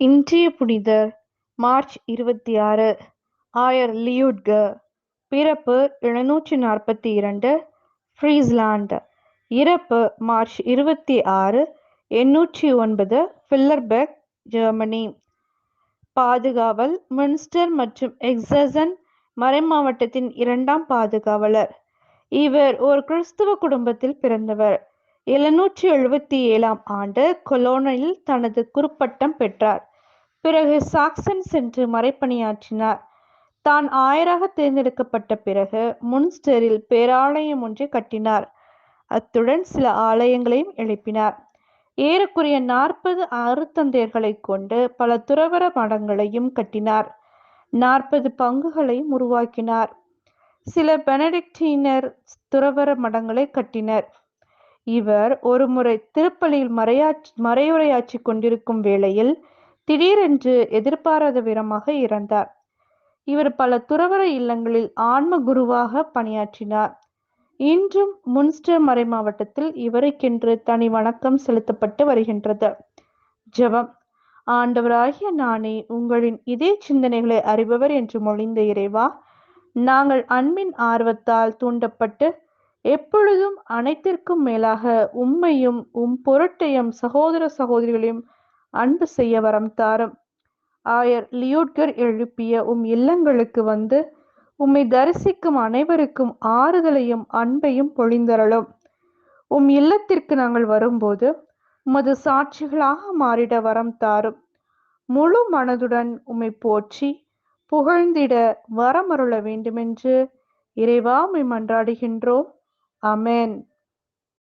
இன்றைய புனிதர் மார்ச் 26 ஆயர் லியூட்கர். பிறப்பு 742 ஃப்ரீஸ்லாந்து. இறப்பு மார்ச் 26 809 ஃபில்லர்பெர்க், ஜெர்மனி. பாதுகாவல் மின்ஸ்டர் மற்றும் எக்ஸசன் மறைமாவட்டத்தின் இரண்டாம் பாதுகாவலர். இவர் ஒரு கிறிஸ்துவ குடும்பத்தில் பிறந்தவர். 777 ஆண்டு கொலோனில் தனது குருப்பட்டம் பெற்றார். பிறகு சாக்சன் சென்று மறைப்பணியாற்றினார். தான் ஆயராக தேர்ந்தெடுக்கப்பட்ட பிறகு முன்ஸ்டரில் பேராலயம் ஒன்றை கட்டினார். அத்துடன் சில ஆலயங்களையும் எழுப்பினார். ஏறக்குறைய 40 அருத்தந்தையர்களை கொண்டு பல துறவற மடங்களையும் கட்டினார். 40 பங்குகளையும் உருவாக்கினார். சில பெனடிக்டினர் துறவற மடங்களை கட்டினர். இவர் ஒருமுறை திருப்பலியில் மறையுரையாற்றி கொண்டிருக்கும் வேளையில் திடீரென்று எதிர்பாராத விதமாக இறந்தார். இவர் பல துறவற இல்லங்களில் ஆன்ம குருவாக பணியாற்றினார். இன்றும் முன்ஸ்டர் மறை மாவட்டத்தில் இவருக்கென்று தனி வணக்கம் செலுத்தப்பட்டு வருகின்றது. ஜெபம். ஆண்டவராகிய நானே உங்களின் இதே சிந்தனைகளை அறிபவர் என்று மொழிந்த இறைவா, நாங்கள் அன்பின் ஆர்வத்தால் தூண்டப்பட்டு எப்பொழுதும் அனைத்திற்கும் மேலாக உம்மையும் உம் பொருட்டையும் சகோதர சகோதரிகளையும் அன்பு செய்ய வரம் தாரும். ஆயர் லியூட்கர் எழுப்பிய உம் இல்லங்களுக்கு வந்து உம்மை தரிசிக்கும் அனைவருக்கும் ஆறுதலையும் அன்பையும் பொழிந்தருளும். உம் இல்லத்திற்கு நாங்கள் வரும்போது உமது சாட்சிகளாக மாறிட வரம் தாரும். முழு மனதுடன் உம்மை போற்றி புகழ்ந்திட வரமருள வேண்டுமென்று இறைவா உம்மை மன்றாடுகின்றோம். ஆமென்.